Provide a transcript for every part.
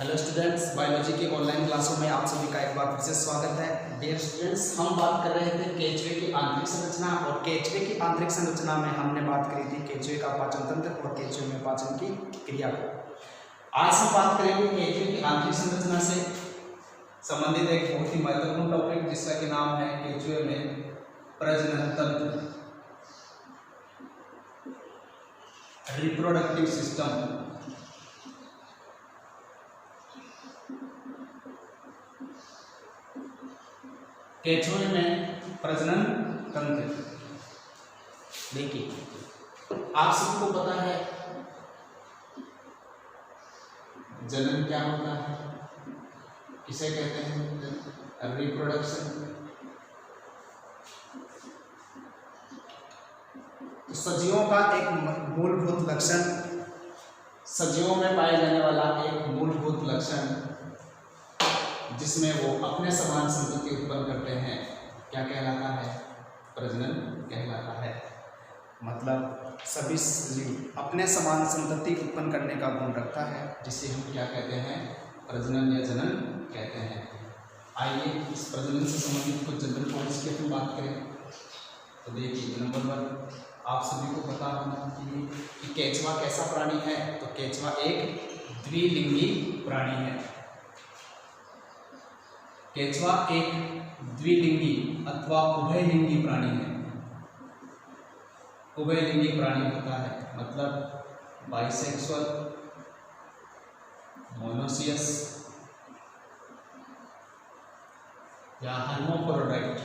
Hello students, biology के online क्लासों में आप सभी का एक बार फिर से स्वागत है। डियर स्टूडेंट्स, हम बात कर रहे थे केचुए की आंतरिक संरचना और केचुए की आंतरिक संरचना में हमने बात करी थी केचुए का पाचन तंत्र और केचुए में पाचन की क्रिया को। आज हम बात करेंगे केचुए की आंतरिक संरचना से संबंधित एक बहुत ही महत्वपूर्ण टॉपिक जिसका कि नाम है केचुए में प्रजनन तंत्र, रिप्रोडक्टिव सिस्टम। केचुए में प्रजनन तंत्र। देखिए, आप सबको पता है जनन क्या होता है, किसे कहते हैं रिप्रोडक्शन। तो सजीवों का एक मूलभूत लक्षण, सजीवों में पाए जाने वाला एक मूलभूत लक्षण जिसमें वो अपने समान संतति उत्पन्न करते हैं, क्या कहलाता है? प्रजनन कहलाता है। मतलब सभी सजीव अपने समान संतति उत्पन्न करने का गुण रखता है, जिसे हम क्या कहते हैं? प्रजनन या जनन कहते हैं। आइए इस प्रजनन से संबंधित कुछ जनरल पॉइंट्स की हम बात करें। तो देखिए, नंबर 1, आप सभी को पता होना चाहिए कि केचुआ कैसा प्राणी है। तो केचुआ एक द्विलिंगी प्राणी है। केचुआ एक द्विलिंगी अथवा उभयलिंगी प्राणी है। उभयलिंगी प्राणी होता है, मतलब बाइसेक्सुअल, मोनोसियस या हर्माफ्रोडाइट।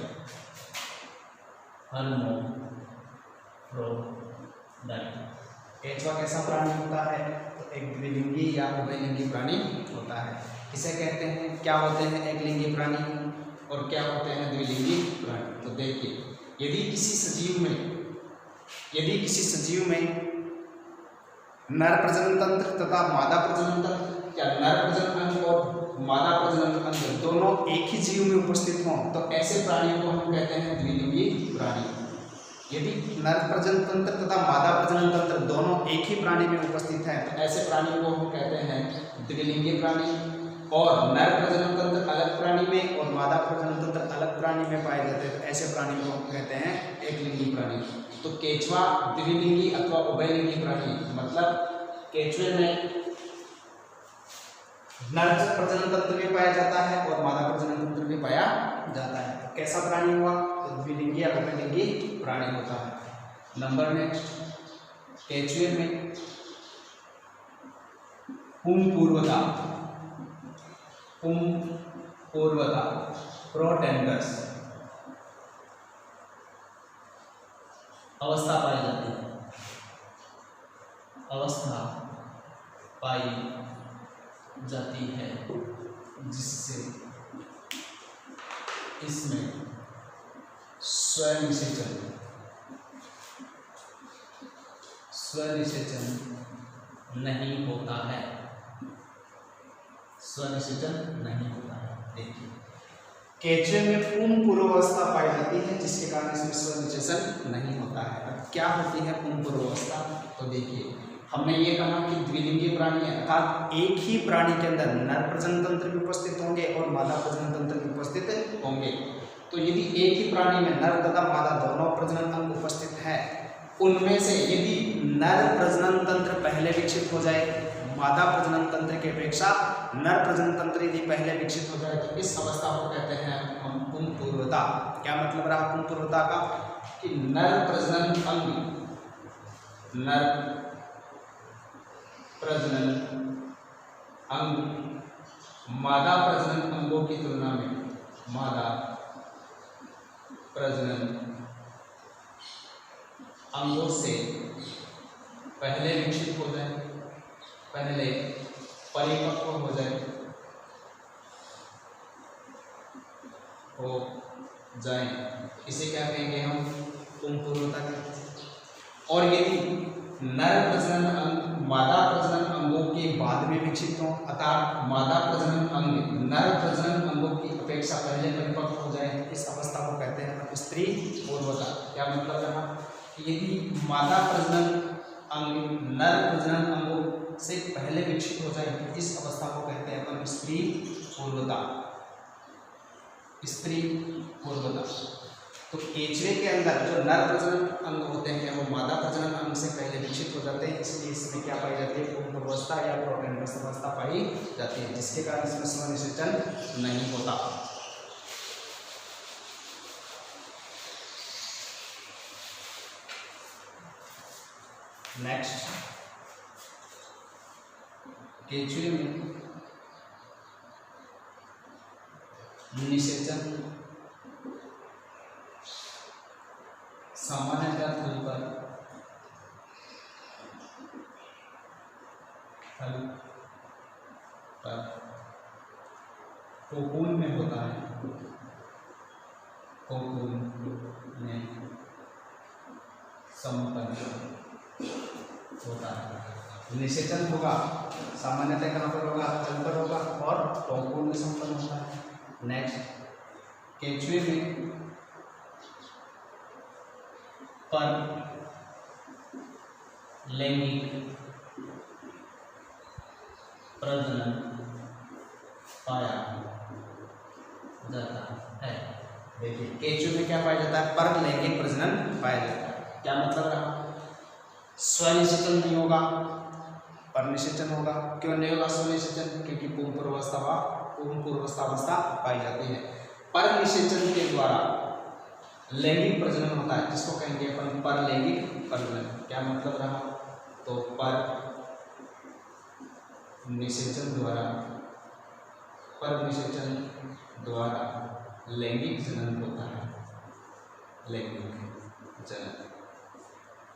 केचुआ कैसा प्राणी होता है? तो एक द्विलिंगी या उभयलिंगी प्राणी होता है। किसे कहते हैं? क्या होते हैं एक लिंगी प्राणी और क्या होते हैं द्विलिंगी प्राणी? तो देखिए, यदि किसी सजीव में नर प्रजनन तंत्र तथा मादा प्रजनन तंत्र या नर प्रजनन अंग और मादा प्रजनन अंग दोनों एक ही जीव में उपस्थित हों तो ऐसे प्राणियों को हम कहते हैं द्विलिंगी प्राणी। यदि नर प्रजनन तंत्र तथा मादा प्रजनन तंत्र दोनों एक ही प्राणी में उपस्थित हैं तो ऐसे प्राणियों को हम कहते हैं द्विलिंगी प्राणी। और नर प्रजनन तंत्र अलग प्राणी में और मादा प्रजनन तंत्र अलग प्राणी में पाए जाते हैं तो ऐसे प्राणी को हम कहते हैं एकलिंगी प्राणी। तो केचुआ द्विलिंगी अथवा उभयलिंगी प्राणी, मतलब केचुए में नर प्रजनन तंत्र भी पाया जाता है और मादा प्रजनन तंत्र भी पाया जाता है। तो कैसा प्राणी हुआ? तो द्विलिंगी या उभयलिंगी प्राणी होता है। नंबर नेक्स्ट, केचुए में पूर्वता प्रोटेंडर्स अवस्था पाई जाती है। अवस्था पाई जाती है जिससे इसमें स्वनिषेचन नहीं होता है। स्वनिषेचन नहीं होता है। देखिए, केचुए में पूर्वावस्था पाई जाती है जिसके कारण इसमें स्वनिषेचन नहीं होता है। अब क्या होती है पूर्वावस्था? तो देखिए, हमने ये कहा कि द्विलिंगी प्राणी है, अर्थात एक ही प्राणी के अंदर नर प्रजनन तंत्र भी उपस्थित होंगे और मादा प्रजनन तंत्र भी उपस्थित होंगे। तो यदि एक ही प्राणी में नर तथा मादा दोनों प्रजनन अंग उपस्थित हैं, उनमें से यदि नर प्रजनन तंत्र पहले विकसित हो जाए, मादा प्रजनन तंत्र की अपेक्षा नर प्रजनन तंत्र यदि पहले विकसित हो जाए तो इस अवस्था को कहते हैं हम पुंपूर्वता। क्या मतलब रहा पुंपूर्वता का? कि नर प्रजनन अंग मादा प्रजनन अंगों की तुलना में मादा प्रजनन अंगों से पहले विकसित हो जाए, पहले परिपक्व हो जाए, इसे क्या कहेंगे हम? पुंपूर्वता कहते हैं। और यदि नर प्रजनन अंग मादा प्रजनन अंगों के बाद में विकसित हो, अर्थात मादा प्रजनन अंग नर प्रजनन अंगों की अपेक्षा पहले परिपक्व हो जाए, इस अवस्था को कहते हैं स्त्री पूर्वता। क्या मतलब रहा? यदि मादा प्रजनन अंग नर प्रजनन अंगों से पहले विकसित हो जाए तो इस अवस्था को कहते हैं अपन स्त्री पूर्वता। स्त्री पूर्वता। तो केचुए के अंदर जो नर प्रजनन अंग होते हैं वो मादा प्रजनन अंग से पहले विकसित हो जाते हैं, इसलिए इसमें क्या पाई जाती है, पूर्वावस्था या प्रोटैंडस अवस्था पाई जाती है, जिसके कारण इसमें स्वनिषेचन नहीं होता। नेक्स्ट, केचुए में निषेचन सामान्यतः थल पर कोकून में होता है। कोकून में संपन्न होता है। निषेचन होगा सामान्यतः कहाँ पर होगा, थल पर होगा और कोकून में संपन्न होता है। नेक्स्ट, केचुए में पर लैंगिक प्रजनन पाया जाता है। देखिए केचुए में क्या पाया जाता है, पर लैंगिक प्रजनन पाया जाता है। क्या मतलब रहा, स्वनिषेचन नहीं होगा, पर निषेचन होगा। क्यों नहीं होगा स्वनिषेचन, क्योंकि पूर्वावस्था पाई जाती है। पर निषेचन के द्वारा लैंगिक प्रजनन होता है, जिसको कहेंगे अपन पर लैंगिक प्रजनन। क्या मतलब रहा, तो पर निषेचन द्वारा लैंगिक जनन होता है। लैंगिक जनन,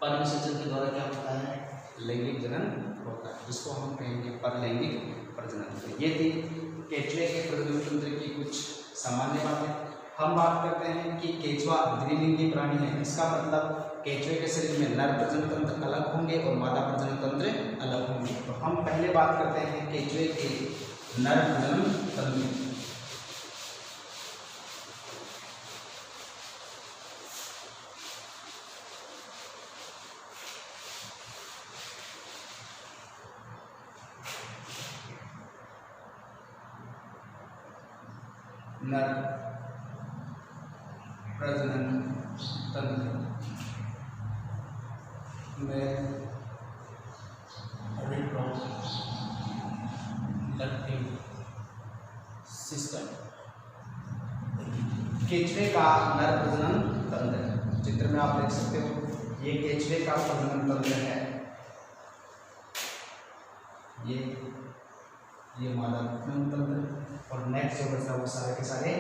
पर निषेचन के द्वारा क्या होता है, लैंगिक जनन होता है, जिसको हम कहेंगे पर लैंगिक प्रजनन। ये थी केचुए के प्रजनन तंत्र की कुछ सामान्य बातें। हम बात करते हैं कि केचुआ द्विलिंगी प्राणी है। इसका मतलब केचुए के शरीर में नर प्रजनन तंत्र अलग होंगे और मादा प्रजनन तंत्र अलग होंगे। तो हम पहले बात करते हैं केचुए के नर प्रजनन तंत्र। नर प्रजनन तंत्र में रिप्रोडक्टिव सिस्टम। केचुए का नर प्रजनन तंत्र चित्र में आप देख सकते हो, ये केचुए का प्रजनन तंत्र है, ये मादा प्रजनन तंत्र, और नेक्स्ट जो बचा वो सारे के सारे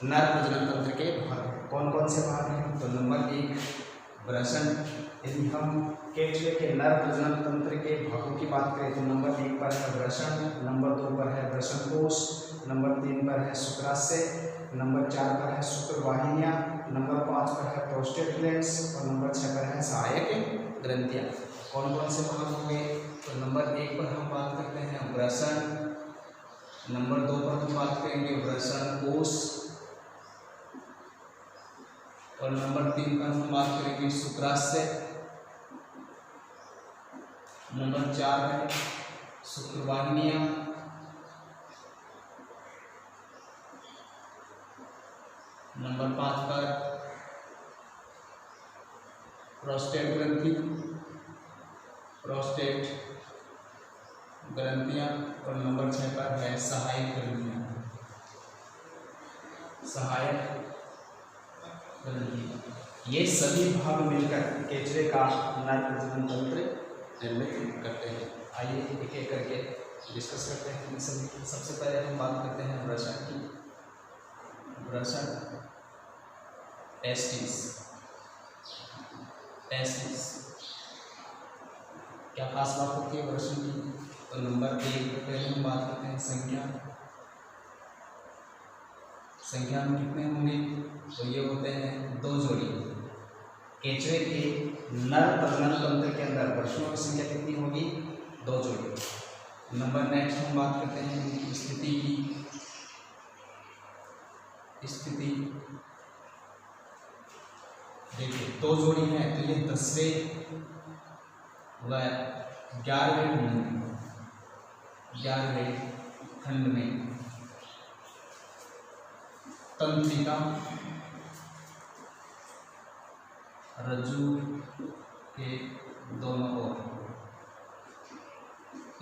नर प्रजनन तंत्र के भाग। कौन कौन से भाग हैं, तो नंबर 1 वृषण। यदि हम केचुए के नर प्रजनन तंत्र के भागों की बात करें तो नंबर 1 पर है वृषण, नंबर 2 पर है वृषणकोश, नंबर 3 पर है शुक्राशय, नंबर 4 पर है शुक्रवाहिनियां, नंबर 5 पर है प्रोस्टेट ग्लैंड्स और नंबर 6 पर है सहायक ग्रंथियां। कौन कौन से भाग होंगे, तो नंबर 1 पर हम बात करते हैं वृषण, नंबर 2 पर हम बात करेंगे वृषणकोश, और नंबर 3 पर हम बात करेंगे शुक्राशय, नंबर 4 है शुक्रवाहिनियां, नंबर 5 पर प्रोस्टेट ग्रंथियां, और नंबर 6 पर है सहायक ग्रंथियां। ये सभी भाग मिलकर केचुए का नर प्रजनन तंत्र निर्मित करते हैं। आइए एक एक करके डिस्कस करते हैं इन सभी की। सबसे पहले हम बात करते हैं वृषण की। वृषण टेस्टिस। क्या खास बात होती है वृषण की, तो नंबर 1 पर पहले हम बात करते हैं संख्या में कितने होंगे, तो ये होते हैं 2 जोड़ी। केचुए के नर प्रजनन तंत्र के अंदर वृषणों की संख्या कितनी होगी, 2 जोड़ी। नंबर नेक्स्ट हम बात करते हैं इनकी स्थिति देखिए 2 जोड़ी है, तो ये 10वें होगा 11वें खंड में तंत्रिका रज्जु के दोनों ओर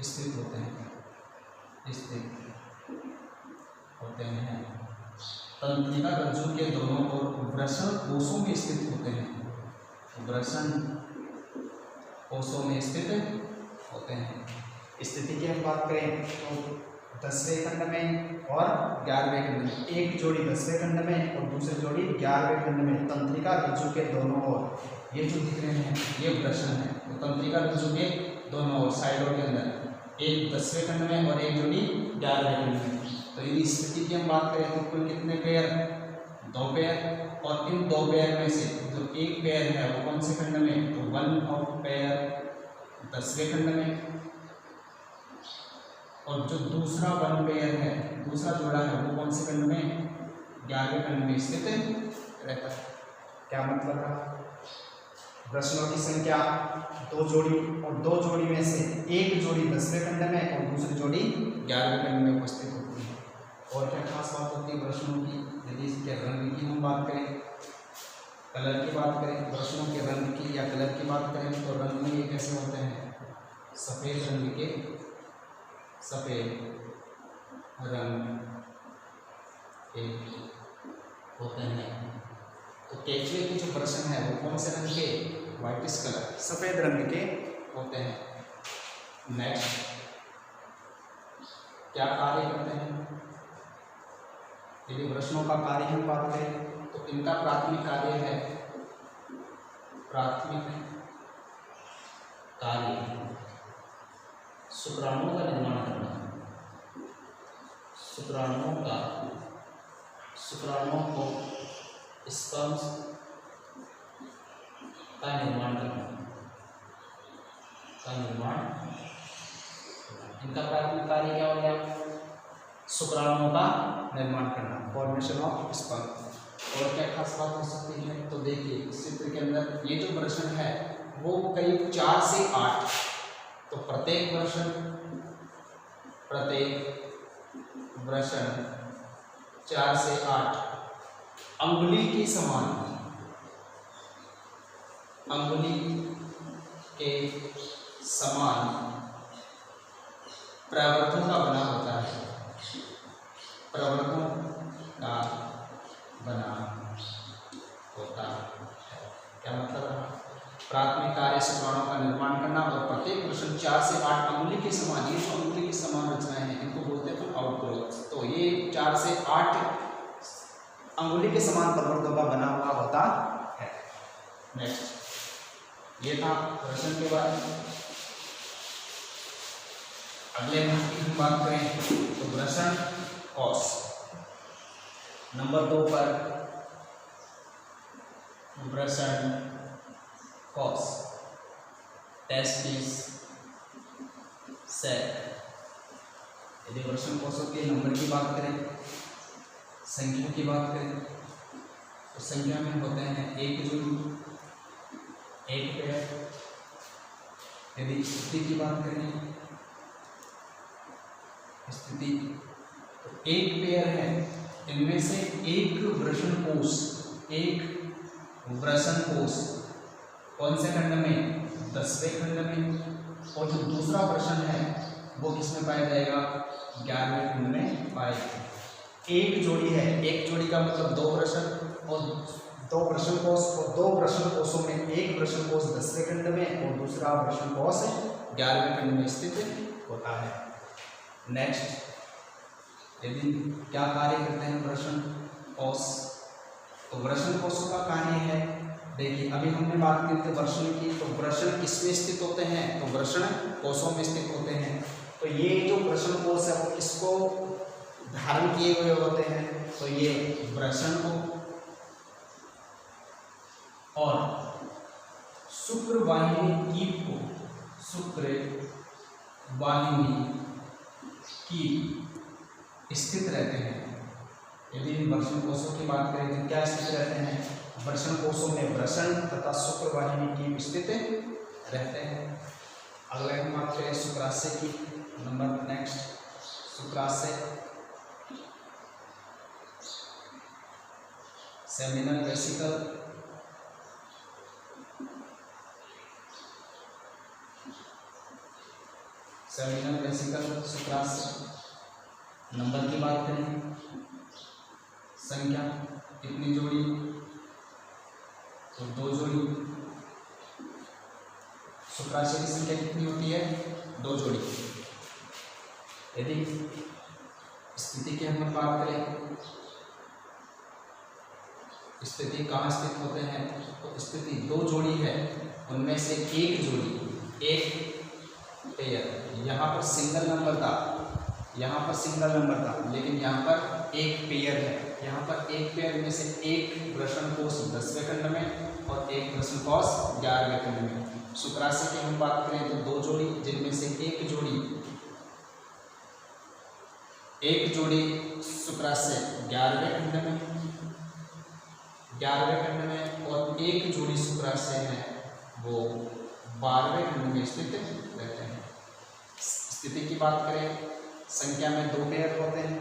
स्थित होते हैं। तंत्रिका रज्जु के दोनों ओर वृषण कोषों में स्थित होते हैं। स्थिति की हम बात करें तो 10वें खंड में और 11वें खंड में, एक जोड़ी 10वें खंड में और दूसरी जोड़ी 11वें खंड में तंत्रिका रज्जु के दोनों ओर, ये जो दिख रहे हैं ये वृषण है। तो तंत्रिका रज्जु के दोनों ओर साइडों के अंदर एक 10वें खंड में और एक जोड़ी 11वें खंड में। तो यदि स्थिति की हम बात करें तो कुल कितने पेयर? 2 पेयर। और इन 2 पेयर में से जो एक पेयर है वो कौन से खंड में? तो 1 ऑफ पेयर 10वें खंड में, और जो दूसरा 1 पेयर है, दूसरा जोड़ा है वो कौन से खंड में? 11वें खंड में स्थित रहता है। क्या मतलब है? वृषणों की संख्या 2 जोड़ी और 2 जोड़ी में से एक जोड़ी 10वें खंड में और दूसरी जोड़ी 11वें खंड में उपस्थित होती है। और क्या खास बात होती है वृषणों की? यदि इसके रंग की हम बात करें, कलर की बात करें, वृषणों के रंग की या कलर की बात करें तो रंग में ये कैसे होते हैं? सफ़ेद रंग के होते हैं। तो केचुए के जो वृषण है वो कौन से रंग के? व्हाइटिश कलर, सफ़ेद रंग के होते हैं। नेक्स्ट, क्या कार्य करते हैं? यदि वृषणों का कार्य हम बात करें तो इनका प्राथमिक कार्य है, शुक्राणुओं का निर्माण करना। शुक्राणुओं को स्पर्म्स का निर्माण करना। इनका प्राथमिक कार्य क्या हो गया? शुक्राणुओं का निर्माण करना, फॉर्मेशन ऑफ स्पर्म। और क्या खास बात हो सकती है? तो देखिए इस चित्र के अंदर ये जो वृषण है वो करीब 4 से 8, तो प्रत्येक वृषण 4 से 8 अंगुली के समान प्रवर्तों का बना होता है। क्या मतलब है? प्राथमिक कार्य शुक्राणुओं का निर्माण करना और प्रत्येक वृषण 4 से 8 अंगुली के समान, ये जो अंगुली के समान रचनाएं हैं इनको बोलते हैं आउटग्रोथ। तो ये 4 से 8 अंगुली के समान प्रवर्तों का बना हुआ होता है। नेक्स्ट, ये था वृषण के बारे में। अगले की हम बात करें तो वृषण कोष। नंबर 2 पर वृषण कोष, टेस्टिस, सेक। यदि वृषण कोषों के नंबर की बात करें, संख्या की बात करें तो संख्या में होते हैं 1 जोड़ी, 1 पेयर। यदि स्थिति की बात करें, स्थिति तो 1 पेयर है, इनमें से एक वृषण कोष कौन से खंड में? 10वें खंड में। और जो दूसरा वृषण है वो किसमें पाया जाएगा? 11वें खंड में पाया जाएगा। एक जोड़ी है, एक जोड़ी का मतलब 2 वृषण और 2 वृषण कोष, और 2 वृषण कोषों में एक वृषण कोष 10वें खंड में और दूसरा वृषण कोष 11वें खंड में स्थित होता है। नेक्स्ट, यदि क्या कार्य करते हैं वृषण कोष? तो वृषण कोषों का कार्य है, देखिए अभी हमने बात की थी वृषण की, तो वृषण किसमें स्थित होते हैं? तो वृषण कोषों में स्थित होते हैं। तो ये जो वृषण कोष है वो किसको धारण किए हुए होते हैं? तो ये वृषण को और शुक्रवाहिनी कीट को, शुक्रवाहिनी कीट स्थित रहते हैं। यदि वृषण कोषों की बात करें तो क्या स्थित रहते हैं? वृषण कोषों में वृषण तथा शुक्रवाहिनी कीट स्थित रहते हैं। अगले हम बात करें शुक्राशय की। नंबर नेक्स्ट शुक्राशय, सेमिनल वेसिकल, सेमिनल वेसिकल शुक्राशय। नंबर की बात करें, संख्या कितनी जोड़ी, तो 2 जोड़ी। शुक्राशय की संख्या कितनी होती है, 2 जोड़ी। यदि स्थिति की हम बात करें, स्थिति कहाँ स्थित होते हैं, तो स्थिति 2 जोड़ी है, उनमें से एक जोड़ी, एक पेयर, यहाँ पर सिंगल नंबर था, यहाँ पर सिंगल नंबर था, लेकिन यहाँ पर एक पेयर है। यहाँ पर एक पेयर में से एक प्रश्न कोश 10वें खंड में और एक प्रश्न कोश 11वें खंड में। शुक्राशय की हम बात करें तो 2 जोड़ी, जिनमें से एक जोड़ी शुक्राशय 11वें खंड में, 11वें खंड में, और एक जोड़ी शुक्राशय है वो 12वें खंड में स्थित रहते हैं। स्थिति की बात करें, संख्या में 2 पेयर होते हैं।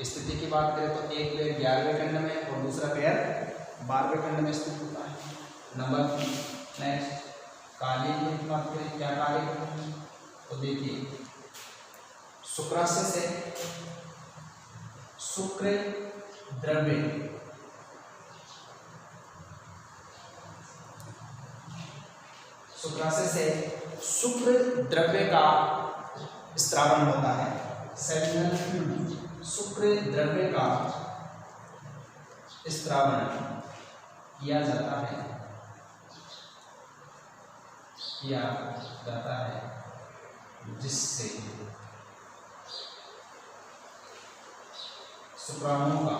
स्थिति की बात करें तो एक पेयर 11वें खंड में और दूसरा पेयर 12वें खंड में स्थित होता है। नंबर नेक्स्ट कार्य की बात करें, क्या कार्य करते हैं, तो देखिए शुक्राशय से शुक्र द्रव्य, शुक्राशय से शुक्र द्रव्य का स्त्रावन होता है। सेमिनल फ्लूइड, शुक्र द्रव्य का स्त्रावन किया जाता है, जिससे शुक्राणुओं का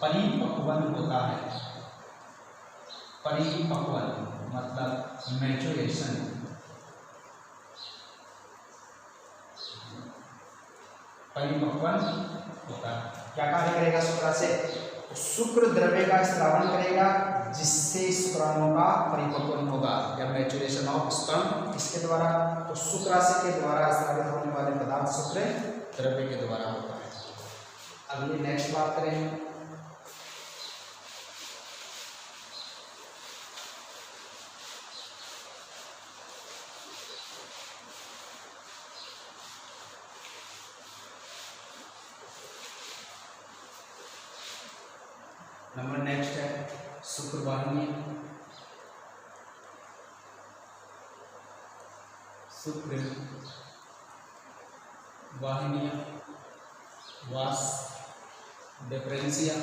परिपक्वन होता है। परिपक्वन मतलब मैच्योरेशन, परिपक्वन होता है। क्या कार्य करेगा शुक्राशय, शुक्र द्रव्य का स्त्रावन करेगा, जिससे शुक्राणुओं का परिपक्वन होगा या मैच्योरेशन ऑफ स्पर्म, इसके द्वारा, तो शुक्राशय के द्वारा स्रावित होने वाले पदार्थ शुक्र द्रव्य के द्वारा होता है। अगली नेक्स्ट बात करें, नंबर नेक्स्ट है शुक्रवाहिनी, शुक्र वाहिनियां, वास डिफरेंशिया,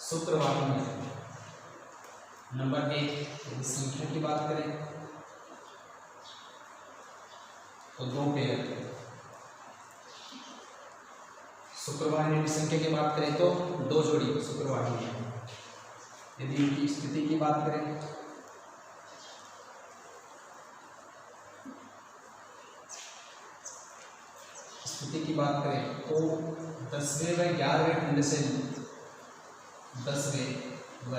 शुक्रवाहिनियां। नंबर 1 संख्या की बात करें तो 2 पेयर। शुक्रवाहिनी की संख्या की बात करें तो 2 जोड़ी शुक्रवाहिनी। यदि इनकी स्थिति की बात करें, स्थिति की बात करें तो 10वें व 11वें खंड से, 10वें व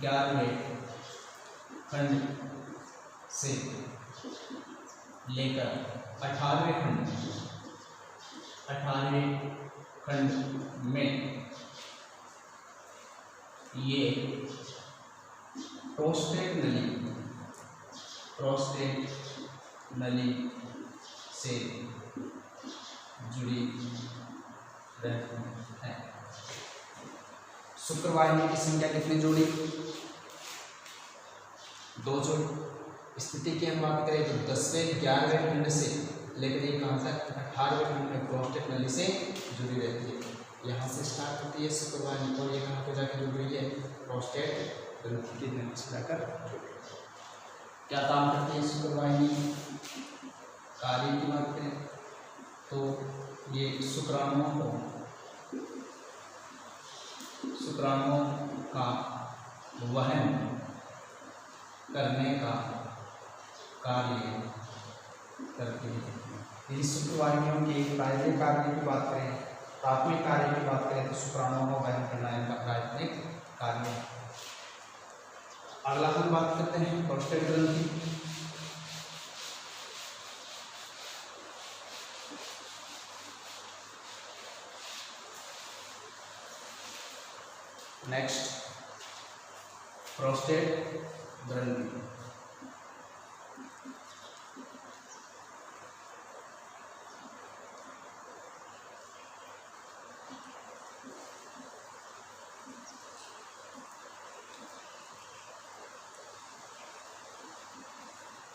11वें खंड से लेकर 18वें खंड में ये प्रोस्टेट नली से जुड़ी रहती है। शुक्रवाहिनी की संख्या कितनी जोड़ी, 2 जोड़ी। स्थिति की हम बात करें तो 10वें 11वें खंड से लेकर ये कहाँ तक 18वें खंड में प्रोस्टेट नली से जुड़ी रहती है। यहाँ से स्टार्ट होती है शुक्रवाहिनी और ये कहाँ पे जाकर जुड़ी हुई है, प्रोस्टेट ग्रंथि की नली से जाकर। क्या काम करती है शुक्रवाहिनी, कार्य की बात करें तो ये शुक्राणुओं का वहन करने का कार्य करती है। यदि शुक्रवाहिनियों के प्राइमरी कार्य की बात करें, प्राथमिक कार्य की बात करें तो शुक्राणुओं को वहन करना इनका प्राथमिक कार्य है। अगला हम बात करते हैं प्रोस्टेट ग्रंथि। नेक्स्ट प्रोस्टेट ग्रंथि।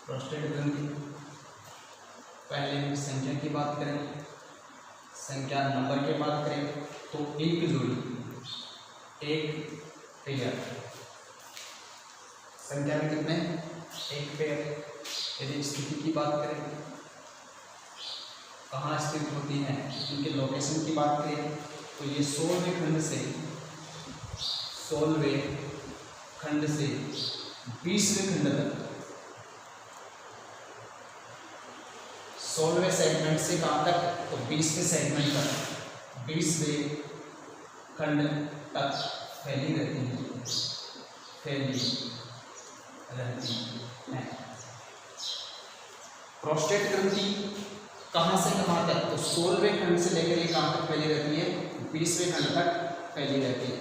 प्रोस्टेट ग्रंथि, पहले हम संख्या की बात करें, संख्या नंबर की बात करें तो एक जोड़ी, एक पेयर, संख्या में कितने, एक पेयर। यदि स्थिति की बात करें, कहाँ स्थित होती है, इनके लोकेशन की बात करें तो ये 16वें खंड से 20वें खंड तक, 16वें सेगमेंट से कहाँ तक, तो 20वें सेगमेंट तक, 20वें खंड तक फैली रहती है। प्रोस्टेट ग्रंथि कहाँ से कहाँ तक, तो 16वें खंड से लेकर ये कहाँ तक फैली रहती है, 20वें खंड तक फैली रहती है।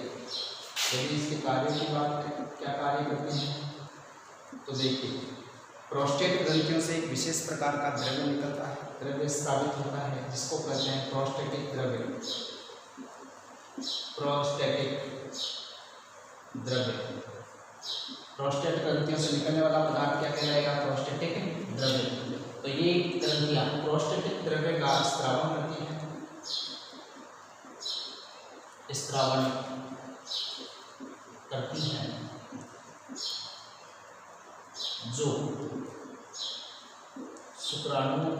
यदि इसके कार्य की बात करें, क्या कार्य करते हैं, तो देखिए प्रोस्टेट ग्रंथियों से एक विशेष प्रकार का द्रव्य निकलता है, द्रव्य स्रावित होता है, जिसको कहते हैं प्रोस्टेटिक द्रव्य। प्रोस्टेटिक द्रव्य, प्रोस्टेट ग्रंथियों से निकलने वाला पदार्थ क्या कहलाएगा, प्रोस्टेटिक द्रव्य। तो ये ग्रंथियां प्रोस्टेटिक द्रव्य का स्रावन करती हैं, स्रावन करती हैं, जो शुक्राणुओं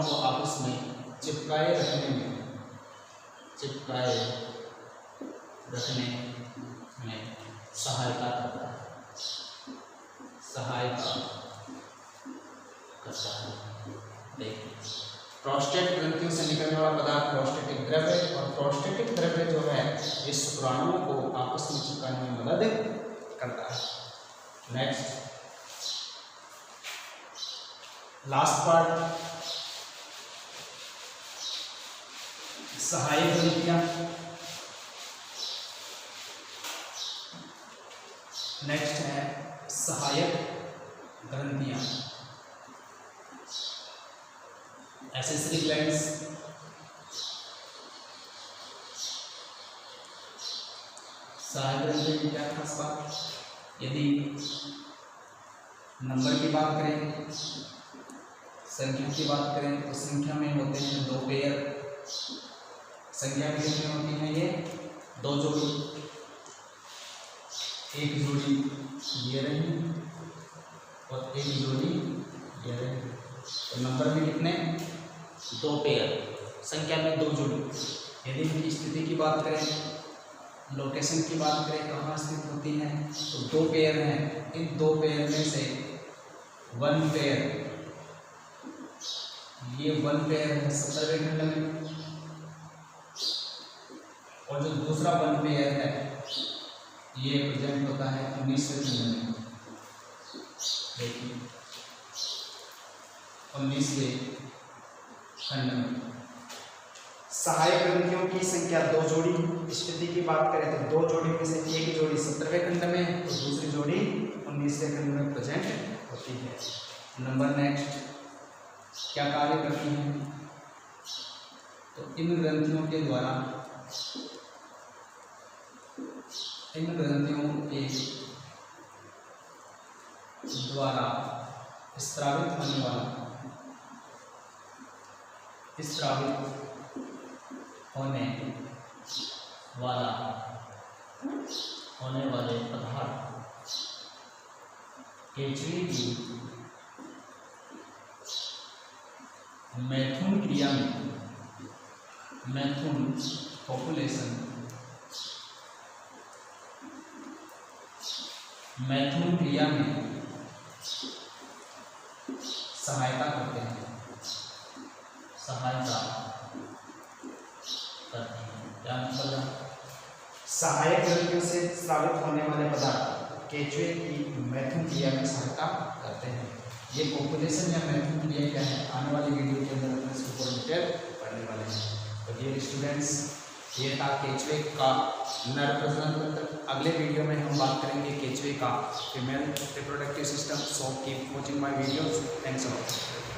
को आपस में चिपकाए रखने में सहायता करता है। देखिए प्रोस्टेट ग्रंथियों से निकलने वाला पदार्थ प्रोस्टेटिक द्रव्य, और प्रोस्टेटिक द्रव्य जो है ये शुक्राणुओं को आपस में चिपकाने में मदद करता है। नेक्स्ट लास्ट पार्ट, सहायक ग्रंथियां। नेक्स्ट है सहायक ग्रंथियां, एक्सेसरी ग्लैंड्स। सहायक ग्रंथियों की क्या खास बात, यदि नंबर की बात करें, संख्या की बात करें तो संख्या में होते हैं 2 पेयर। संख्या में कितनी होती है, ये 2 जोड़ी, एक जोड़ी ये रही और एक जोड़ी ये रही। तो नंबर में कितने, 2 पेयर, संख्या में 2 जोड़ी। यदि इनकी स्थिति की बात करें, लोकेशन की बात करें, कहाँ स्थित होती है, तो 2 पेयर हैं। इन 2 पेयर में से 1 पेयर, ये 1 पेयर है 17वें खंड में, और जो दूसरा 1 पेयर है ये प्रेजेंट होता है 19वें खंड में। देखिए 19वें खंड में। सहायक ग्रंथियों की संख्या 2 जोड़ी, स्थिति की बात करें तो 2 जोड़ी में से एक जोड़ी 17वें खंड में, तो दूसरी जोड़ी 19वें खंड में प्रेजेंट होती है। नंबर नेक्स्ट क्या कार्य करती हैं, तो इन ग्रंथियों के द्वारा, इन ग्रंथियों के द्वारा स्रावित होने वाले पदार्थ केचुए की मैथुन क्रिया में, मैथुन पॉपुलेशन, मैथुन क्रिया में सहायता करते हैं, सहायता करते हैं। क्या मतलब है? सहायक द्रव्यों से स्रावित होने वाले पदार्थ केचुए की मैथुन क्रिया में सहायता करते हैं। ये पॉपुलेशन या मैथुन क्रिया क्या है, आने वाली वीडियो के अंदर अपने इसको पूरा डिटेल पढ़ने वाले हैं। तो डियर स्टूडेंट्स, ये था केचुए का नर प्रजनन तंत्र। अगले वीडियो में हम बात करेंगे केचुए का female reproductive system. So keep watching my videos. Thanks a lot.